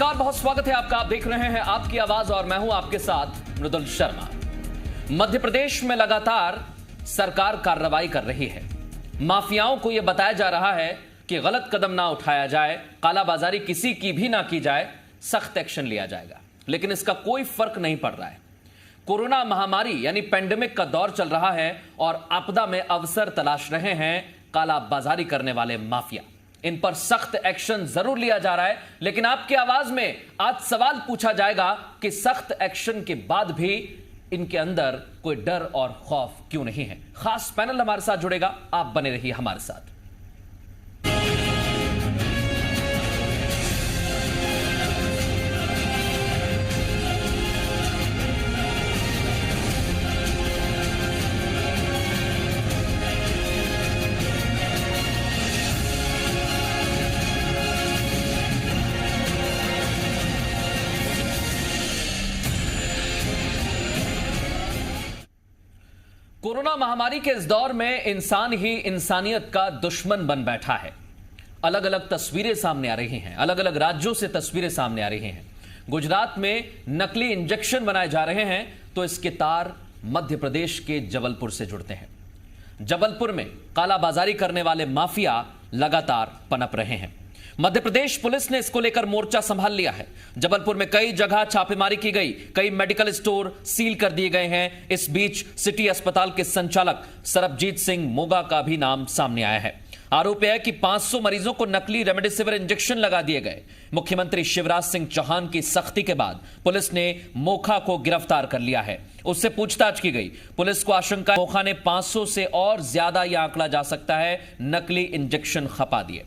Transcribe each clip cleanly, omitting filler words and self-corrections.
नमस्कार, बहुत स्वागत है आपका। आप देख रहे हैं आपकी आवाज और मैं हूं आपके साथ मृदुल शर्मा। मध्य प्रदेश में लगातार सरकार कार्रवाई कर रही है। माफियाओं को यह बताया जा रहा है कि गलत कदम ना उठाया जाए, कालाबाजारी किसी की भी ना की जाए, सख्त एक्शन लिया जाएगा। लेकिन इसका कोई फर्क नहीं पड़ रहा है। कोरोना महामारी यानी पेंडेमिक का दौर चल रहा है और आपदा में अवसर तलाश रहे हैं कालाबाजारी करने वाले माफिया। इन पर सख्त एक्शन जरूर लिया जा रहा है, लेकिन आपकी आवाज में आज सवाल पूछा जाएगा कि सख्त एक्शन के बाद भी इनके अंदर कोई डर और खौफ क्यों नहीं है। खास पैनल हमारे साथ जुड़ेगा, आप बने रहिए हमारे साथ। कोरोना महामारी के इस दौर में इंसान ही इंसानियत का दुश्मन बन बैठा है। अलग अलग तस्वीरें सामने आ रही हैं, अलग अलग राज्यों से तस्वीरें सामने आ रही हैं। गुजरात में नकली इंजेक्शन बनाए जा रहे हैं तो इसके तार मध्य प्रदेश के जबलपुर से जुड़ते हैं। जबलपुर में कालाबाजारी करने वाले माफिया लगातार पनप रहे हैं। मध्य प्रदेश पुलिस ने इसको लेकर मोर्चा संभाल लिया है। जबलपुर में कई जगह छापेमारी की गई, कई मेडिकल स्टोर सील कर दिए गए हैं। इस बीच सिटी अस्पताल के संचालक सरबजीत सिंह मोगा का भी नाम सामने आया है। आरोप है कि 500 मरीजों को नकली रेमडेसिविर इंजेक्शन लगा दिए गए। मुख्यमंत्री शिवराज सिंह चौहान की सख्ती के बाद पुलिस ने मोखा को गिरफ्तार कर लिया है। उससे पूछताछ की गई। पुलिस को आशंका मोखा ने 500 से और ज्यादा यह आंकड़ा जा सकता है नकली इंजेक्शन खपा दिए,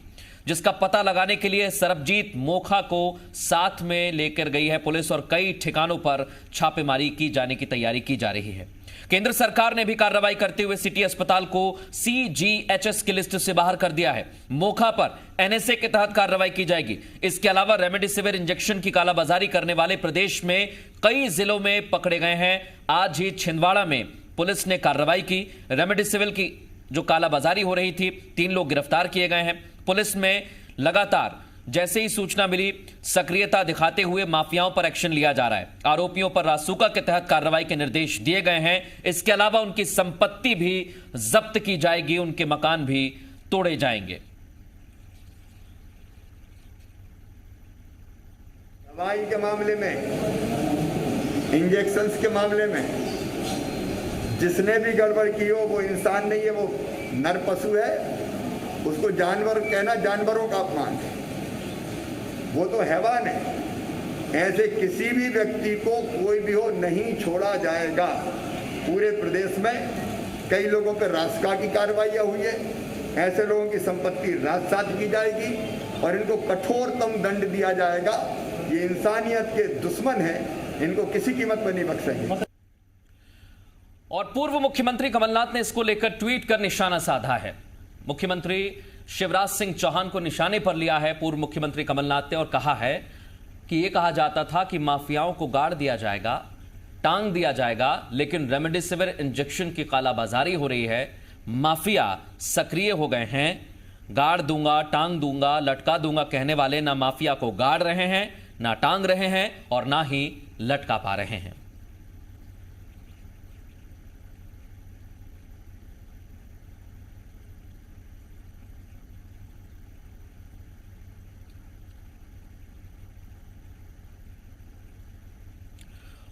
जिसका पता लगाने के लिए सरबजीत मोखा को साथ में लेकर गई है पुलिस और कई ठिकानों पर छापेमारी की जाने की तैयारी की जा रही है। केंद्र सरकार ने भी कार्रवाई करते हुए सिटी अस्पताल को CGHS की लिस्ट से बाहर कर दिया है। मोखा पर NSA के तहत कार्रवाई की जाएगी। इसके अलावा रेमडेसिविर इंजेक्शन की कालाबाजारी करने वाले प्रदेश में कई जिलों में पकड़े गए हैं। आज ही छिंदवाड़ा में पुलिस ने कार्रवाई की। रेमडेसिविर की जो कालाबाजारी हो रही थी, 3 लोग गिरफ्तार किए गए हैं। पुलिस में लगातार जैसे ही सूचना मिली सक्रियता दिखाते हुए माफियाओं पर एक्शन लिया जा रहा है। आरोपियों पर रासुका के तहत कार्रवाई के निर्देश दिए गए हैं। इसके अलावा उनकी संपत्ति भी जब्त की जाएगी, उनके मकान भी तोड़े जाएंगे। दवाई के मामले में, इंजेक्शंस के मामले में जिसने भी गड़बड़ की हो वो इंसान नहीं है, वो नर पशु है। उसको जानवर कहना जानवरों का अपमान है, वो तो हैवान है। ऐसे किसी भी व्यक्ति को कोई भी हो नहीं छोड़ा जाएगा। पूरे प्रदेश में कई लोगों पर रासुका की कार्रवाइयाँ हुई है। ऐसे लोगों की संपत्ति राजसात की जाएगी और इनको कठोरतम दंड दिया जाएगा। ये इंसानियत के दुश्मन हैं, इनको किसी कीमत पर नहीं बख्शेंगे। और पूर्व मुख्यमंत्री कमलनाथ ने इसको लेकर ट्वीट कर निशाना साधा है। मुख्यमंत्री शिवराज सिंह चौहान को निशाने पर लिया है पूर्व मुख्यमंत्री कमलनाथ ने और कहा है कि यह कहा जाता था कि माफियाओं को गाड़ दिया जाएगा, टांग दिया जाएगा, लेकिन रेमडेसिविर इंजेक्शन की कालाबाजारी हो रही है। माफिया सक्रिय हो गए हैं। गाड़ दूंगा, टांग दूंगा, लटका दूंगा कहने वाले ना माफिया को गाड़ रहे हैं, ना टांग रहे हैं और ना ही लटका पा रहे हैं।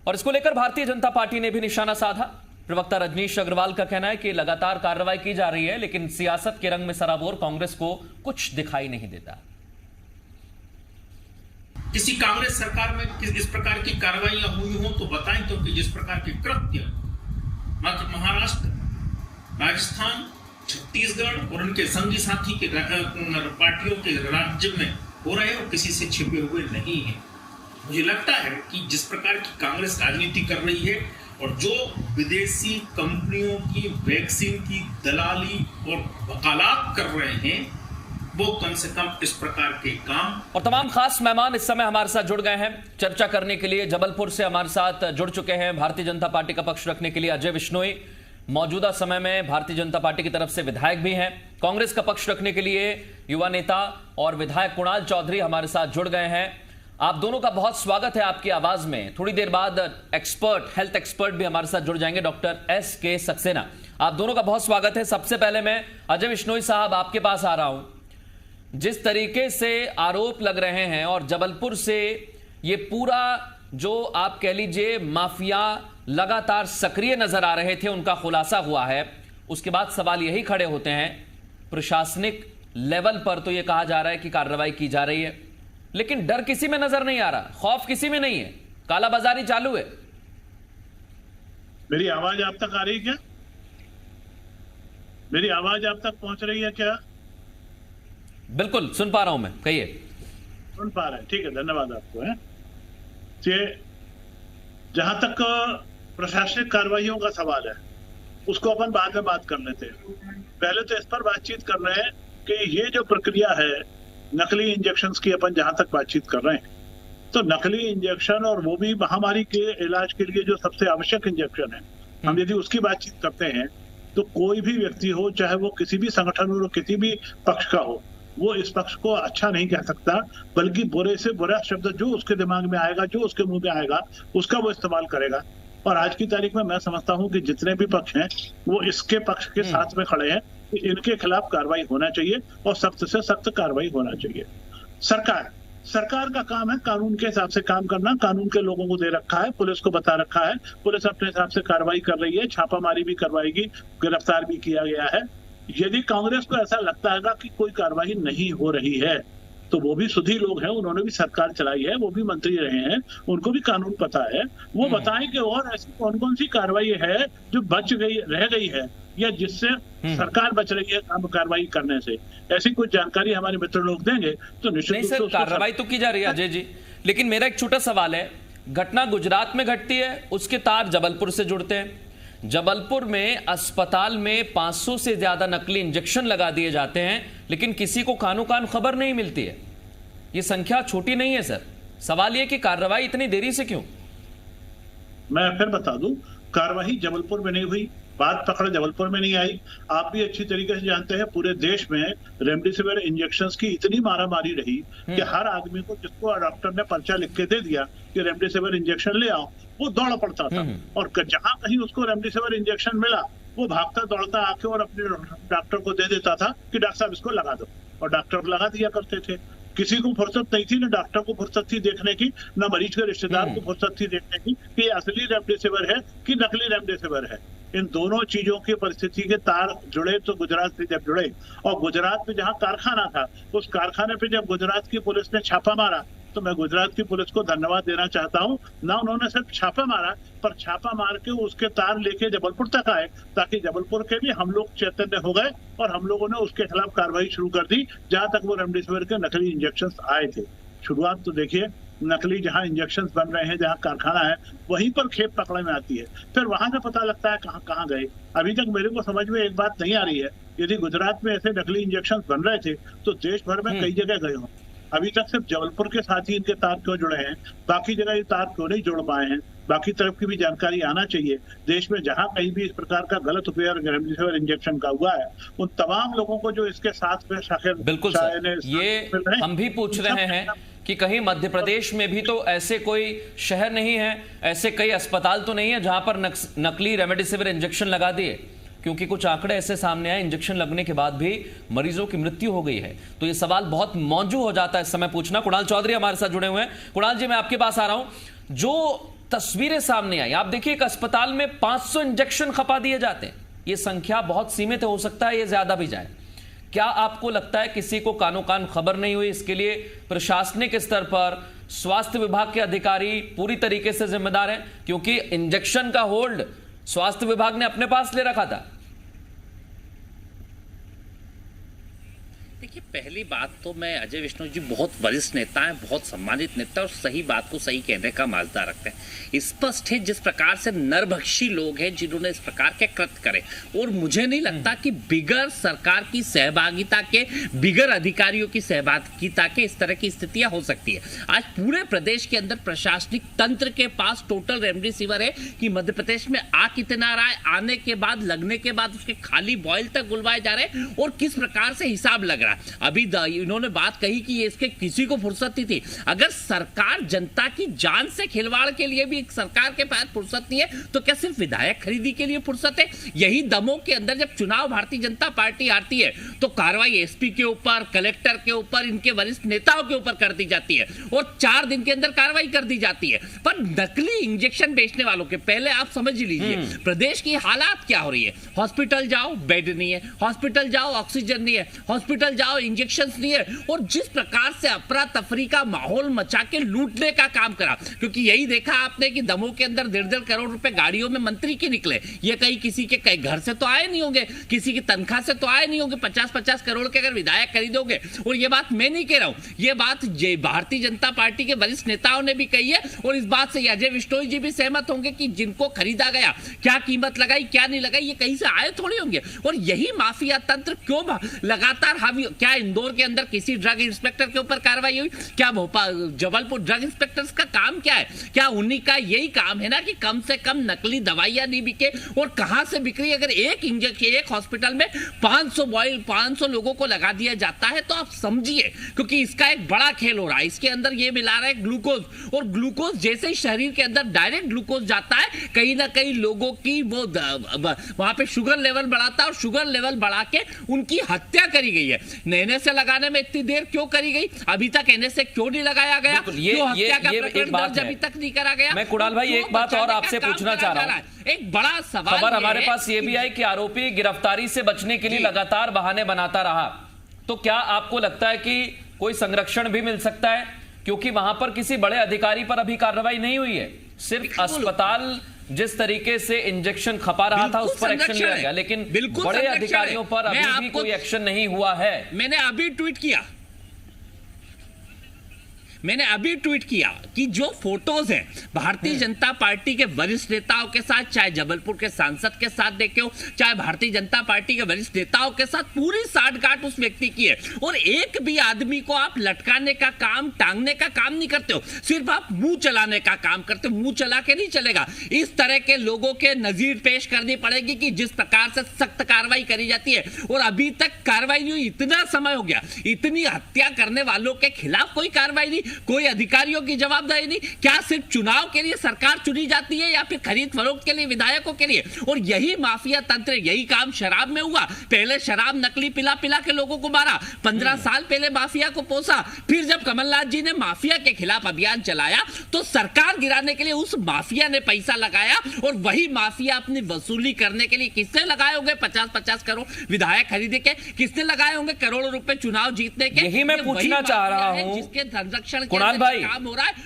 और इसको लेकर भारतीय जनता पार्टी ने भी निशाना साधा। प्रवक्ता रजनीश अग्रवाल का कहना है कि लगातार कार्रवाई की जा रही है, लेकिन सियासत के रंग में सराबोर कांग्रेस को कुछ दिखाई नहीं देता। किसी कांग्रेस सरकार में इस प्रकार की कार्रवाइयां हुई हो तो बताएं, क्योंकि जिस प्रकार के कृत्य महाराष्ट्र, राजस्थान, छत्तीसगढ़ और उनके संगी साथी के पार्टियों के राज्य में हो रहे हैं, वो किसी से छिपे हुए नहीं है। मुझे लगता है कि जिस प्रकार की कांग्रेस राजनीति कर रही है और जो विदेशी कंपनियों की वैक्सीन की दलाली और वकालत कर रहे हैं, वो कम से कम इस प्रकार के काम। और तमाम खास मेहमान इस समय हमारे साथ जुड़ गए हैं चर्चा करने के लिए। जबलपुर से हमारे साथ जुड़ चुके हैं भारतीय जनता पार्टी का पक्ष रखने के लिए अजय विश्नोई, मौजूदा समय में भारतीय जनता पार्टी की तरफ से विधायक भी हैं। कांग्रेस का पक्ष रखने के लिए युवा नेता और विधायक कुणाल चौधरी हमारे साथ जुड़ गए हैं। आप दोनों का बहुत स्वागत है आपकी आवाज में। थोड़ी देर बाद हेल्थ एक्सपर्ट भी हमारे साथ जुड़ जाएंगे, डॉक्टर S.K. सक्सेना। आप दोनों का बहुत स्वागत है। सबसे पहले मैं अजय विश्नोई साहब आपके पास आ रहा हूं। जिस तरीके से आरोप लग रहे हैं और जबलपुर से ये पूरा जो आप कह लीजिए माफिया लगातार सक्रिय नजर आ रहे थे उनका खुलासा हुआ है, उसके बाद सवाल यही खड़े होते हैं, प्रशासनिक लेवल पर तो ये कहा जा रहा है कि कार्रवाई की जा रही है, लेकिन डर किसी में नजर नहीं आ रहा, खौफ किसी में नहीं है, कालाबाजारी चालू है। मेरी आवाज आप तक आ रही है क्या? मेरी आवाज आप तक पहुंच रही है क्या? बिल्कुल सुन पा रहा हूं मैं, कहिए। सुन पा रहे हैं, ठीक है, धन्यवाद आपको। है जहां तक प्रशासनिक कार्रवाइयों का सवाल है उसको अपन बाद में बात कर लेते हैं। पहले तो इस पर बातचीत कर रहे हैं कि ये जो प्रक्रिया है नकली इंजेक्शंस की, अपन जहां तक बातचीत कर रहे हैं, तो नकली इंजेक्शन और वो भी महामारी के इलाज के लिए जो सबसे आवश्यक इंजेक्शन है, हम यदि उसकी बातचीत करते हैं तो कोई भी व्यक्ति हो, चाहे वो किसी भी संगठन हो, किसी भी पक्ष का हो, वो इस पक्ष को अच्छा नहीं कह सकता, बल्कि बुरे से बुरा शब्द जो उसके दिमाग में आएगा, जो उसके मुंह में आएगा, उसका वो इस्तेमाल करेगा। और आज की तारीख में मैं समझता हूं कि जितने भी पक्ष हैं वो इसके पक्ष के साथ में खड़े हैं कि इनके खिलाफ कार्रवाई होना चाहिए और सख्त से सख्त कार्रवाई होना चाहिए। सरकार का काम है कानून के हिसाब से काम करना, कानून के लोगों को दे रखा है, पुलिस को बता रखा है, पुलिस अपने हिसाब से कार्रवाई कर रही है, छापामारी भी करवाएगी, गिरफ्तार भी किया गया है। यदि कांग्रेस को ऐसा लगता है कि कोई कार्रवाई नहीं हो रही है तो वो भी सुधी लोग हैं, उन्होंने भी सरकार चलाई है, वो भी मंत्री रहे हैं, उनको भी कानून पता है, वो बताएं कि और ऐसी कौन कौन सी कार्रवाई है जो रह गई है या जिससे सरकार बच रही है कार्रवाई करने से। ऐसी कुछ जानकारी हमारे मित्र लोग देंगे तो निश्चित नहीं सर, कार्रवाई तो की जा रही है अजय जी, लेकिन मेरा एक छोटा सवाल है, घटना गुजरात में घटती है, उसके तार जबलपुर से जुड़ते हैं। जबलपुर में अस्पताल में 500 से ज्यादा नकली इंजेक्शन लगा दिए जाते हैं, लेकिन किसी को कानो कान खबर नहीं मिलती है। ये संख्या छोटी नहीं है सर। सवाल ये कि कार्रवाई इतनी देरी से क्यों? मैं फिर बता दूं, कार्रवाई जबलपुर में नहीं हुई, बात पकड़ जबलपुर में नहीं आई। आप भी अच्छी तरीके से जानते हैं पूरे देश में रेमडेसिविर इंजेक्शंस की इतनी मारामारी रही कि हर आदमी को, जिसको डॉक्टर ने पर्चा लिख के दे दिया कि रेमडेसिविर इंजेक्शन ले आओ, वो दौड़ पड़ता था। और जहां कहीं उसको रेमडेसिविर इंजेक्शन मिला वो भागता दौड़ता आके और अपने डॉक्टर को दे देता था कि डॉक्टर साहब इसको लगा दो, और डॉक्टर लगा दिया करते थे। किसी को फुर्सत नहीं थी, न डॉक्टर को फुर्सत थी देखने की, न मरीज के रिश्तेदार को फुर्सत थी देखने की कि असली रेमडेसिविर है कि नकली रेमडेसिविर है। इन दोनों चीजों की परिस्थिति के तार जुड़े तो गुजरात से जब जुड़े, और गुजरात में जहां कारखाना था उस कारखाने पे जब गुजरात की पुलिस ने छापा मारा तो मैं गुजरात की पुलिस को धन्यवाद देना चाहता हूं। ना उन्होंने सिर्फ छापा मारा, पर छापा मार के उसके तार लेके जबलपुर तक आए, ताकि जबलपुर के भी हम लोग चैतन्य हो गए और हम लोगों ने उसके खिलाफ कार्रवाई शुरू कर दी, जहां तक वो रेमडेसिविर के नकली इंजेक्शन आए थे। शुरुआत तो देखिए, नकली जहां इंजेक्शन बन रहे हैं, जहां कारखाना है, वहीं पर खेप पकड़े में आती है, फिर वहां से पता लगता है कहाँ गए। अभी तक मेरे को समझ में एक बात नहीं आ रही है, यदि गुजरात में ऐसे नकली इंजेक्शन बन रहे थे तो देश भर में कई जगह गए हों। अभी तक सिर्फ जबलपुर के साथ ही इनके तार क्यों जुड़े हैं, बाकी जगह ये तार क्यों नहीं जुड़ पाए हैं? बाकी तरफ की भी जानकारी आना चाहिए। देश में जहां कहीं भी इस प्रकार का गलत उपयोग रेमडेसिविर इंजेक्शन का हुआ है, उन तमाम लोगों को जो इसके साथ में बिल्कुल सर, ये हम भी पूछ रहे हैं कि कहीं मध्य प्रदेश में भी तो ऐसे कोई शहर नहीं है, ऐसे कई अस्पताल तो नहीं है जहां पर नकली रेमडेसिविर इंजेक्शन लगा दिए, क्योंकि कुछ आंकड़े ऐसे सामने आए इंजेक्शन लगने के बाद भी मरीजों की मृत्यु हो गई है। तो ये सवाल बहुत मौजूद हो जाता है इस समय पूछना। कुणाल चौधरी हमारे साथ जुड़े हुए हैं। कुणाल जी, मैं आपके पास आ रहा हूं। जो तस्वीरें सामने आई, आप देखिए एक अस्पताल में 500 इंजेक्शन खपा दिए जाते हैं। ये संख्या बहुत सीमित हो सकता है, ये ज्यादा भी जाए। क्या आपको लगता है किसी को कानो कान खबर नहीं हुई? इसके लिए प्रशासनिक स्तर पर स्वास्थ्य विभाग के अधिकारी पूरी तरीके से जिम्मेदार हैं, क्योंकि इंजेक्शन का होल्ड स्वास्थ्य विभाग ने अपने पास ले रखा था। देखिए, पहली बात तो मैं अजय विश्नोई जी बहुत वरिष्ठ नेता हैं, बहुत सम्मानित नेता, और सही बात को सही कहने का माजदा रखते हैं। स्पष्ट है जिस प्रकार से नरभक्षी लोग हैं जिन्होंने इस प्रकार के कृत्य करे, और मुझे नहीं लगता कि बिगर सरकार की सहभागिता के, बिगर अधिकारियों की सहभागिता के इस तरह की स्थितियां हो सकती है। आज पूरे प्रदेश के अंदर प्रशासनिक तंत्र के पास टोटल रेमडेसिविर है कि मध्य प्रदेश में आ कितना रहा है, आने के बाद, लगने के बाद उसके खाली बॉयल तक बुलवाए जा रहे हैं, और किस प्रकार से हिसाब लग रहा है। अभी इन्होंने बात कही कि ये इसके किसी को फुर्सत नहीं थी। अगर सरकार जनता की जान से खिलवाड़ के लिए भी सरकार के पास फुर्सत नहीं है तो क्या सिर्फ विधायक खरीदी के लिए फुर्सत है? यही दमों के अंदर जब चुनाव भारतीय जनता पार्टी आती है तो कार्रवाई एसपी के ऊपर, कलेक्टर के ऊपर, इनके वरिष्ठ नेताओं के ऊपर कर दी जाती है और 4 दिन के अंदर कार्रवाई कर दी जाती है। पर नकली इंजेक्शन बेचने वालों के पहले आप समझ लीजिए प्रदेश की हालात क्या हो रही है। हॉस्पिटल जाओ बेड नहीं है, हॉस्पिटल जाओ ऑक्सीजन नहीं है, हॉस्पिटल जाओ इंजेक्शन नहीं है, और जिस प्रकार से अफरा तफरी का माहौल मचा के लूटने का काम करा, क्योंकि यही देखा आपने कि दमों के अंदर 1.5 करोड़ रुपए गाड़ियों में मंत्री के निकले। ये कहीं किसी के कहीं घर से तो आए नहीं होंगे, किसी की तनख्वाह से तो आए नहीं होंगे। 50-50 करोड़ के अगर विधायक खरीदोगे, और ये बात मैं नहीं कह रहा हूं, ये बात भारतीय जनता पार्टी के वरिष्ठ नेताओं ने भी कही है, और इस बात से अजय बिश्नोई जी भी सहमत होंगे कि जिनको खरीदा गया, क्या कीमत लगाई क्या नहीं लगाई, ये कहीं से आए थोड़ी होंगे। और यही माफिया तंत्र क्यों लगातार हावी। क्या इंदौर के अंदर किसी ड्रग इंस्पेक्टर के ऊपर कार्रवाई हुई? क्या भोपाल जबलपुर ड्रग इंस्पेक्टर्स का काम क्या है? क्या उन्हीं का यही काम है ना कि कम से कम नकली दवाइयां नहीं बिके, और कहां से बिक रही? अगर एक इंजेक्शन एक हॉस्पिटल में 500 लोगों को लगा दिया जाता है तो आप समझिए, क्योंकि इसका एक बड़ा खेल हो रहा है। इसके अंदर ये मिला रहा है ग्लूकोज, और ग्लूकोज जैसे ही शरीर के अंदर डायरेक्ट ग्लूकोज जाता है, कहीं ना कहीं लोगों की वो वहां पे शुगर लेवल बढ़ाता है, और शुगर लेवल बढ़ा के उनकी हत्या करी गई है। एनएसए लगाने में इतनी देर क्यों करी गई? अभी तक एनएसए क्यों नहीं लगाया गया? क्यों हत्या का प्रकरण दर्ज अभी तक नहीं करा गया? मैं कुणाल भाई एक बात और आपसे पूछना चाह रहा हूं। एक बड़ा सवाल खबर हमारे पास ये भी आई कि आरोपी गिरफ्तारी से बचने के लिए लगातार बहाने बनाता रहा, तो क्या आपको लगता है कि कोई संरक्षण भी मिल सकता है? क्योंकि वहां पर किसी बड़े अधिकारी पर अभी कार्रवाई नहीं हुई है, सिर्फ अस्पताल जिस तरीके से इंजेक्शन खपा रहा था उस पर एक्शन लिया गया, लेकिन बड़े अधिकारियों पर अभी भी कोई एक्शन नहीं हुआ है। मैंने अभी ट्वीट किया कि जो फोटोज हैं भारतीय जनता पार्टी के वरिष्ठ नेताओं के साथ, चाहे जबलपुर के सांसद के साथ देखे हो, चाहे भारतीय जनता पार्टी के वरिष्ठ नेताओं के साथ, पूरी साठगांठ उस व्यक्ति की है। और एक भी आदमी को आप लटकाने का काम, टांगने का काम नहीं करते हो, सिर्फ आप मुंह चलाने का काम करते हो। मुंह चला के नहीं चलेगा, इस तरह के लोगों के नजीर पेश करनी पड़ेगी कि जिस प्रकार से सख्त कार्रवाई करी जाती है, और अभी तक कार्रवाई नहीं हुई। इतना समय हो गया, इतनी हत्या करने वालों के खिलाफ कोई कार्रवाई नहीं, कोई अधिकारियों की जवाबदारी नहीं। क्या सिर्फ चुनाव के लिए सरकार चुनी जाती है, या फिर खरीद फरोख्त के लिए विधायकों के लिए? और यही माफिया तंत्र, यही काम शराब में हुआ। पहले शराब नकली पिला पिला के लोगों को मारा, 15 साल पहले माफिया को पोसा, फिर जब कमलनाथ जी ने माफिया के खिलाफ अभियान चलाया तो सरकार गिराने के लिए उस माफिया ने पैसा लगाया, और वही माफिया अपनी वसूली करने के लिए किसने लगाए होंगे 50-50 करोड़ विधायक खरीदे के? किसने लगाए होंगे करोड़ों रुपए चुनाव जीतने के? यही मैं पूछना चाह रहा हूं जिसके संरक्षण कुणाल भाई,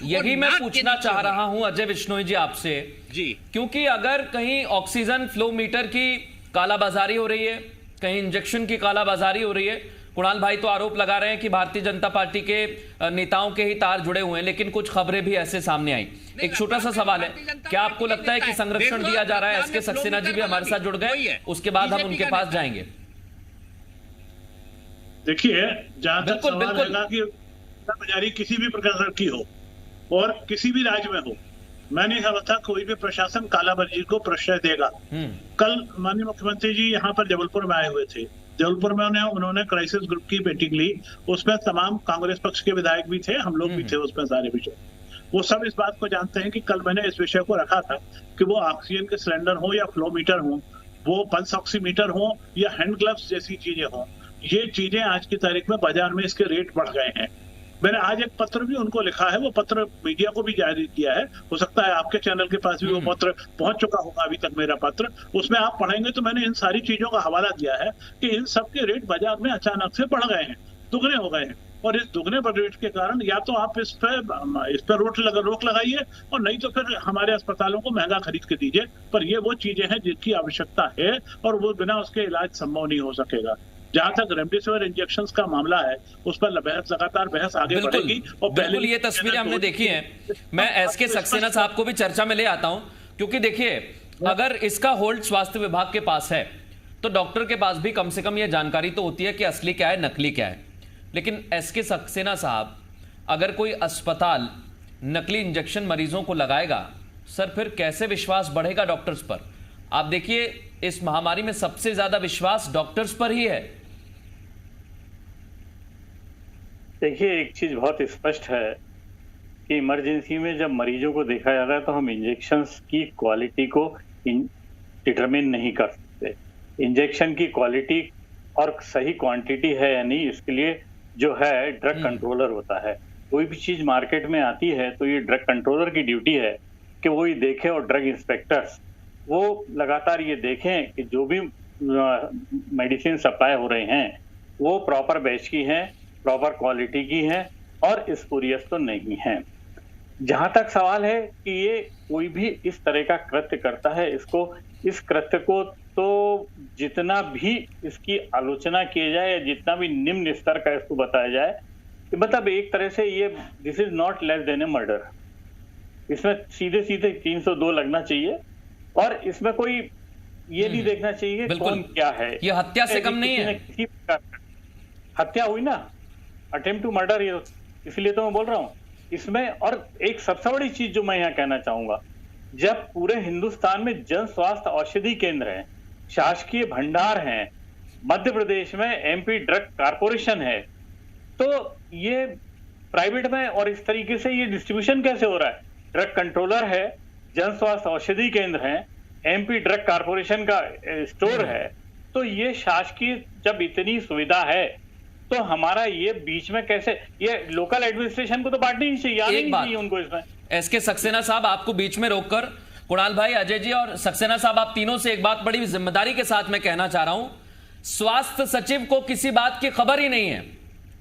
यही मैं पूछना चाह रहा हूं अजय बिश्नोई जी आपसे जी, क्योंकि अगर कहीं ऑक्सीजन फ्लो मीटर की कालाबाजारी हो रही है, कहीं इंजेक्शन की कालाबाजारी हो रही है, कुणाल भाई तो आरोप लगा रहे हैं कि भारतीय जनता पार्टी के नेताओं के ही तार जुड़े हुए हैं, लेकिन कुछ खबरें भी ऐसे सामने आई। एक छोटा सा सवाल है, क्या आपको लगता है कि संरक्षण दिया जा रहा है? एसके सक्सेना जी भी हमारे साथ जुड़ गए, उसके बाद हम उनके पास जाएंगे। देखिए, जहां तक सवाल है कि बाजारी किसी भी प्रकार की हो और किसी भी राज्य में हो, मैं नहीं समझता कोई भी प्रशासन कालाबाजारी को प्रश्रय देगा। कल माननीय मुख्यमंत्री जी यहाँ पर जबलपुर में आए हुए थे। जबलपुर में उन्होंने क्राइसिस ग्रुप की मीटिंग ली, उसमें तमाम कांग्रेस पक्ष के विधायक भी थे, हम लोग भी थे उसमें सारे विषय। वो सब इस बात को जानते हैं कि कल मैंने इस विषय को रखा था कि वो ऑक्सीजन के सिलेंडर हो या फ्लो मीटर हो, वो पल्स ऑक्सीमीटर हो या हैंड ग्लव्स जैसी चीजें हो, ये चीजें आज की तारीख में बाजार में इसके रेट बढ़ गए हैं। मैंने आज एक पत्र भी उनको लिखा है, वो पत्र मीडिया को भी जारी किया है, हो सकता है आपके चैनल के पास भी वो पत्र पहुंच चुका होगा अभी तक मेरा पत्र। उसमें आप पढ़ेंगे तो मैंने इन सारी चीजों का हवाला दिया है कि इन सब के रेट बाजार में अचानक से बढ़ गए हैं, दुगने हो गए हैं। और इस दुगने रेट के कारण या तो आप इस पर रोक लगाइए, और नहीं तो फिर हमारे अस्पतालों को महंगा खरीद के दीजिए। पर ये वो चीजें हैं जिनकी आवश्यकता है, और वो बिना उसके इलाज संभव नहीं हो सकेगा। जहां तक रेमडेसिविर इंजेक्शंस का मामला है, उस पर लगातार बहस आगे बढ़ेगी। और बिल्कुल ये तस्वीरें हमने देखी हैं। मैं एसके सक्सेना साहब को भी चर्चा में ले आता हूं, क्योंकि देखिए, अगर इसका होल्ड स्वास्थ्य विभाग के पास है तो डॉक्टर के पास भी कम से कम ये जानकारी तो होती है कि असली क्या है, नकली क्या है। लेकिन एसके सक्सेना साहब, अगर कोई अस्पताल नकली इंजेक्शन मरीजों को लगाएगा, सर फिर कैसे विश्वास बढ़ेगा डॉक्टर्स पर? आप देखिए, इस महामारी में सबसे ज्यादा विश्वास डॉक्टर्स पर ही है। देखिए, एक चीज बहुत स्पष्ट है कि इमरजेंसी में जब मरीजों को देखा जाता है तो हम इंजेक्शंस की क्वालिटी को डिटरमिन नहीं कर सकते। इंजेक्शन की क्वालिटी और सही क्वांटिटी है या नहीं, इसके लिए जो है ड्रग कंट्रोलर होता है। कोई भी चीज मार्केट में आती है तो ये ड्रग कंट्रोलर की ड्यूटी है कि वो ये देखें, और ड्रग इंस्पेक्टर्स वो लगातार ये देखें कि जो भी मेडिसिन सप्लाई हो रहे हैं वो प्रॉपर बैच की हैं, प्रॉपर क्वालिटी की हैं और स्पूरियस तो नहीं है। जहां तक सवाल है कि ये कोई भी इस तरह का कृत्य करता है, इस कृत्य को तो जितना भी इसकी आलोचना की जाए या जितना भी निम्न स्तर का इसको बताया जाए कि मतलब एक तरह से ये this is not less than A murder. इसमें सीधे सीधे 302 लगना चाहिए और इसमें कोई ये नहीं देखना चाहिए कौन क्या है। ये हत्या से कम नहीं है। हत्या हुई ना, अटेम्प्ट टू मर्डर, ये इसलिए तो मैं बोल रहा हूँ इसमें। और एक सबसे बड़ी चीज जो मैं यहाँ कहना चाहूंगा, जब पूरे हिंदुस्तान में जन स्वास्थ्य औषधि केंद्र हैं, शासकीय भंडार हैं, मध्य प्रदेश में एमपी ड्रग कारपोरेशन है, तो ये प्राइवेट में और इस तरीके से ये डिस्ट्रीब्यूशन कैसे हो रहा है? ड्रग कंट्रोलर है, जन स्वास्थ्य औषधि केंद्र है, एमपी ड्रग कारपोरेशन का स्टोर है, तो ये शासकीय जब इतनी सुविधा है तो हमारा ये बीच में कैसे, ये लोकल एडमिनिस्ट्रेशन को तो बांटनी ही चाहिए, आनी ही चाहिए उनको इसमें। एसके सक्सेना साहब, आपको बीच में रोककर कुणाल भाई, अजय जी और सक्सेना साहब, आप तीनों से एक बात बड़ी जिम्मेदारी के साथ मैं कहना चाह रहा हूं। स्वास्थ्य सचिव को किसी बात की खबर ही नहीं है।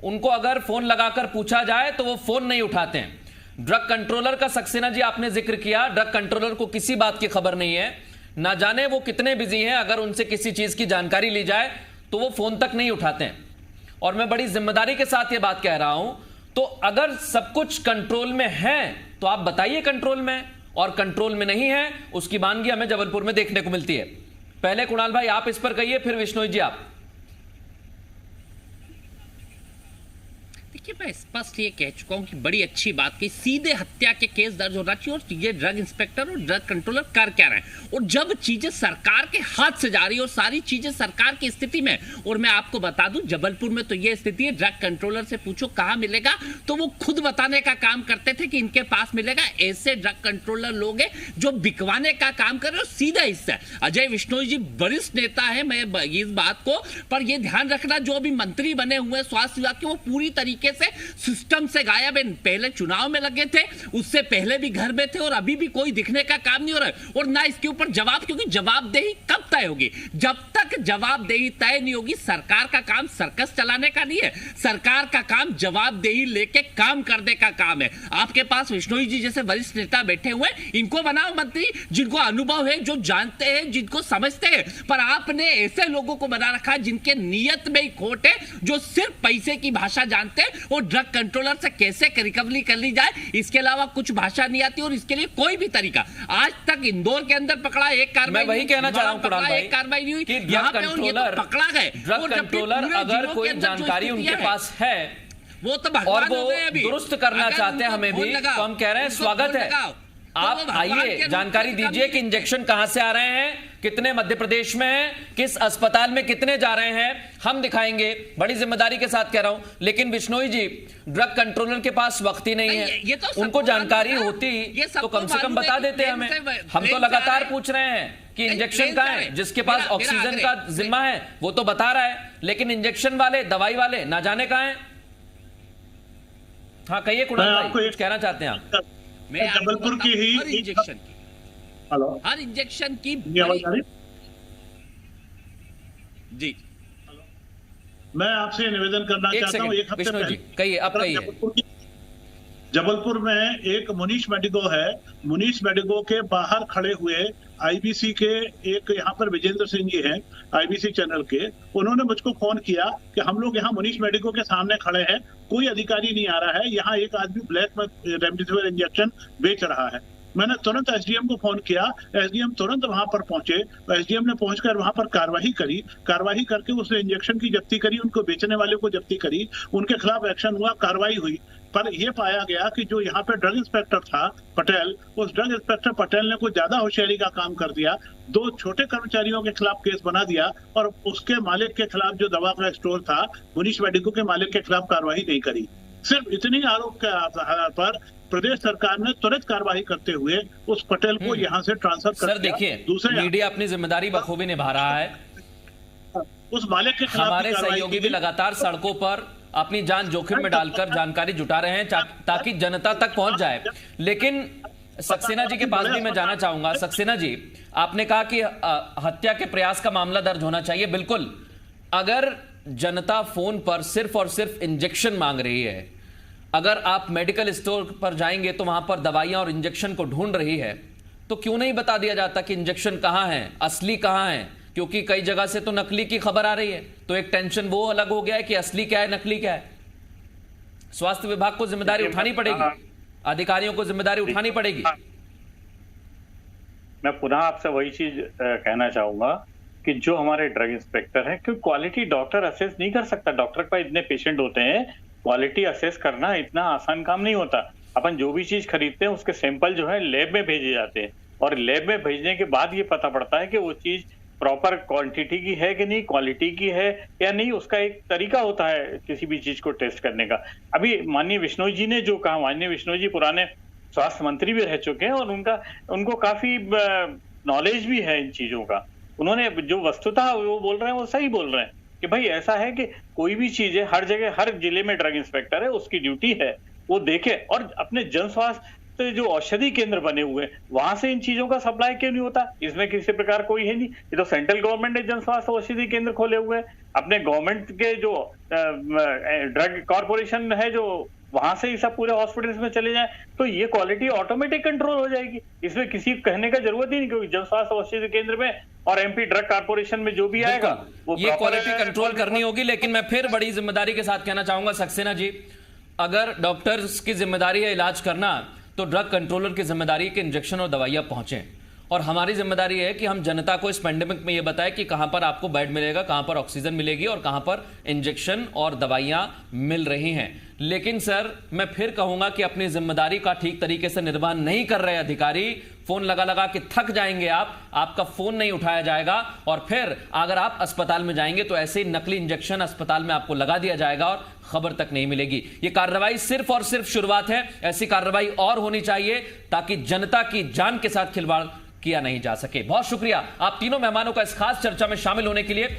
उनको अगर फोन लगाकर पूछा जाए तो वो फोन नहीं उठाते हैं। ड्रग कंट्रोलर का सक्सेना जी आपने जिक्र किया, ड्रग कंट्रोलर को किसी बात की खबर नहीं है, ना जाने वो कितने बिजी हैं। अगर उनसे किसी चीज की जानकारी ली जाए तो वो फोन तक नहीं उठाते हैं। और मैं बड़ी जिम्मेदारी के साथ ये बात कह रहा हूं, तो अगर सब कुछ कंट्रोल में है तो आप बताइए कंट्रोल में, और कंट्रोल में नहीं है उसकी मानगी हमें जबलपुर में देखने को मिलती है। पहले कुणाल भाई आप इस पर कहिए, फिर विश्नोई जी आप। देखिए, मैं स्पष्ट ये कह चुका हूं कि बड़ी अच्छी बात की सीधे हत्या के केस दर्ज होना चाहिए, और ये ड्रग इंस्पेक्टर और ड्रग कंट्रोलर कर क्या रहे हैं। और जब चीजें सरकार के हाथ से जा रही है और सारी चीजें सरकार की स्थिति में, और मैं आपको बता दूं जबलपुर में तो ये स्थिति है, ड्रग कंट्रोलर से पूछो कहां मिलेगा तो वो खुद बताने का काम करते थे कि इनके पास मिलेगा। ऐसे ड्रग कंट्रोलर लोग हैं जो बिकवाने का काम कर रहे हैं, सीधा हिस्सा। अजय विश्नोई जी वरिष्ठ नेता है, मैं इस बात को पर यह ध्यान रखना, जो अभी मंत्री बने हुए स्वास्थ्य विभाग के, वो पूरी तरीके से सिस्टम से गायब है। पहले चुनाव में लगे थे, उससे पहले भी घर में थे, और अभी भी कोई दिखने का काम नहीं हो रहा है। और ना इसके ऊपर जवाब, क्योंकि जवाबदेही कब तय होगी? जब तक जवाबदेही तय नहीं होगी। सरकार का काम सर्कस चलाने का नहीं है, सरकार का काम जवाबदेही लेके काम करने का काम है। आपके पास विश्नोई जी जैसे वरिष्ठ नेता बैठे हुए, इनको बनाओ मंत्री, जिनको अनुभव है, जो जानते हैं, जिनको समझते हैं। पर आपने ऐसे लोगों को बना रखा जिनके नियत में ही खोट है, जो सिर्फ पैसे की भाषा जानते हैं और ड्रग कंट्रोलर से कैसे रिकवरी कर ली जाए इसके अलावा कुछ भाषा नहीं आती। और इसके लिए कोई भी तरीका, आज तक इंदौर के अंदर पकड़ा एक कार्रवाई, मैं वही कहना चाह रहा हूं कुणाल भाई, एक कार्रवाई नहीं हुई, कि ड्रग कंट्रोलर पकड़ा गए। ड्रग कंट्रोलर अगर कोई जानकारी उनके पास है वो तो और वो दुरुस्त करना चाहते हैं हमें भी, तो हम कह रहे हैं स्वागत है। आप आइए, जानकारी दीजिए कि इंजेक्शन कहां से आ रहे हैं, कितने मध्य प्रदेश में हैं, किस अस्पताल में कितने जा रहे हैं, हम दिखाएंगे। बड़ी जिम्मेदारी के साथ कह रहा हूं। लेकिन विश्नोई जी, ड्रग कंट्रोलर के पास वक्त ही नहीं है। तो उनको जानकारी होती तो कम से कम बता देते हमें। हम तो लगातार पूछ रहे हैं कि इंजेक्शन कहां है। जिसके पास ऑक्सीजन का जिम्मा है वो तो बता रहा है, लेकिन इंजेक्शन वाले, दवाई वाले ना जाने कहां है। हाँ कहिए कुणाल भाई, कुछ कहना चाहते हैं आप? मैं जबलपुर की ही हर इंजेक्शन की, हेलो, हर इंजेक्शन की जी, मैं आपसे निवेदन करना चाहता हूं। एक हफ्ते पहले कहिए, आप कहिए। जबलपुर में एक मुनीश मेडिको है, मुनीश मेडिको के बाहर खड़े हुए आईबीसी के एक यहाँ पर विजेंद्र सिंह जी हैं, आईबीसी चैनल के, उन्होंने मुझको फोन किया कि हम लोग यहाँ मुनीश मेडिको के सामने खड़े हैं, कोई अधिकारी नहीं आ रहा है, यहाँ एक आदमी ब्लैक में रेमडेसिविर इंजेक्शन बेच रहा है। मैंने तुरंत एसडीएम को फोन किया, एसडीएम तुरंत वहां पर पहुंचे, एसडीएम ने पहुंचकर वहां पर कार्रवाई करी, कार्रवाई करके उस इंजेक्शन की जब्ती करी, उनको बेचने वाले को जब्ती करी, उनके खिलाफ एक्शन हुआ, कार्रवाई हुई। पर यह पाया गया कि जो यहाँ पे ड्रग इंस्पेक्टर था पटेल, उस ड्रग इंस्पेक्टर पटेल ने कुछ ज्यादा होशियारी का काम कर दिया, 2 छोटे कर्मचारियों के खिलाफ केस बना दिया और उसके मालिक के खिलाफ, जो दवा का स्टोर था मुनीश मेडिको के मालिक के खिलाफ कार्रवाई नहीं करी। सिर्फ इतनी आरोप के आधार पर प्रदेश सरकार ने त्वरित कार्रवाई करते हुए उस पटेल को यहाँ से ट्रांसफर कर सर देखिए, दूसरे मीडिया अपनी जिम्मेदारी बखूबी निभा रहा है। उस मालिक के खिलाफ हमारे सहयोगी भी लगातार सड़कों पर अपनी जान जोखिम में डालकर जानकारी जुटा रहे हैं ताकि जनता तक पहुंच जाए। लेकिन सक्सेना जी के पास भी मैं जाना चाहूंगा। सक्सेना जी, आपने कहा कि हत्या के प्रयास का मामला दर्ज होना चाहिए। बिल्कुल, अगर जनता फोन पर सिर्फ और सिर्फ इंजेक्शन मांग रही है, अगर आप मेडिकल स्टोर पर जाएंगे तो वहां पर दवाइयां और इंजेक्शन को ढूंढ रही है, तो क्यों नहीं बता दिया जाता कि इंजेक्शन कहां है, असली कहां है? क्योंकि कई जगह से तो नकली की खबर आ रही है, तो एक टेंशन वो अलग हो गया है कि असली क्या है नकली क्या है। स्वास्थ्य विभाग को जिम्मेदारी उठानी पड़ेगी, अधिकारियों को जिम्मेदारी उठानी पड़ेगी। मैं पुनः आपसे वही चीज कहना चाहूंगा कि जो हमारे ड्रग इंस्पेक्टर हैं, क्योंकि क्वालिटी डॉक्टर असेस नहीं कर सकता। डॉक्टर के पास इतने पेशेंट होते हैं, क्वालिटी असेस करना इतना आसान काम नहीं होता। अपन जो भी चीज खरीदते हैं उसके सैंपल जो है लैब में भेजे जाते हैं, और लैब में भेजने के बाद ये पता पड़ता है कि वो चीज प्रॉपर क्वांटिटी की है कि नहीं, क्वालिटी की है या नहीं। उसका एक तरीका होता है किसी भी चीज को टेस्ट करने का। अभी माननीय बिश्नोई जी ने जो कहा, माननीय बिश्नोई जी पुराने स्वास्थ्य मंत्री भी रह चुके हैं और उनको काफी नॉलेज भी है इन चीजों का। उन्होंने जो वस्तुतः वो बोल रहे हैं वो सही बोल रहे हैं कि भाई ऐसा है कि कोई भी चीज है, हर जगह हर जिले में ड्रग इंस्पेक्टर है, उसकी ड्यूटी है वो देखे। और अपने जन स्वास्थ्य जो औषधि केंद्र बने हुए हैं वहां से इन चीजों का सप्लाई क्यों नहीं होता? इसमें किसी प्रकार कोई है नहीं। ये तो सेंट्रल गवर्नमेंट ने जन स्वास्थ्य औषधि केंद्र खोले हुए हैं। अपने गवर्नमेंट के जो ड्रग कॉर्पोरेशन है, जो वहां से ही सब पूरे हॉस्पिटल्स में चले जाए, तो ये क्वालिटी ऑटोमेटिक कंट्रोल हो जाएगी। इसमें किसी को कहने का जरूरत ही नहीं, क्योंकि जन स्वास्थ्य औषधि केंद्र में और एमपी ड्रग कॉर्पोरेशन में जो भी आएगा वो ये क्वालिटी कंट्रोल करनी होगी। लेकिन मैं फिर बड़ी जिम्मेदारी के साथ कहना चाहूंगा सक्सेना जी, अगर डॉक्टर्स की जिम्मेदारी है इलाज करना, तो ड्रग कंट्रोलर की जिम्मेदारी है कि इंजेक्शन और दवाइयां पहुंचे। और हमारी जिम्मेदारी है कि हम जनता को इस पेंडेमिक में ये बताएं कि कहां पर आपको बेड मिलेगा, कहां पर ऑक्सीजन मिलेगी और कहां पर इंजेक्शन और दवाइयां मिल रही हैं। लेकिन सर, मैं फिर कहूंगा कि अपनी जिम्मेदारी का ठीक तरीके से निर्वहन नहीं कर रहे अधिकारी। फोन लगा लगा के थक जाएंगे आप, आपका फोन नहीं उठाया जाएगा, और फिर अगर आप अस्पताल में जाएंगे तो ऐसे ही नकली इंजेक्शन अस्पताल में आपको लगा दिया जाएगा और खबर तक नहीं मिलेगी। यह कार्रवाई सिर्फ और सिर्फ शुरुआत है। ऐसी कार्रवाई और होनी चाहिए ताकि जनता की जान के साथ खिलवाड़ किया नहीं जा सके। बहुत शुक्रिया आप तीनों मेहमानों का इस खास चर्चा में शामिल होने के लिए।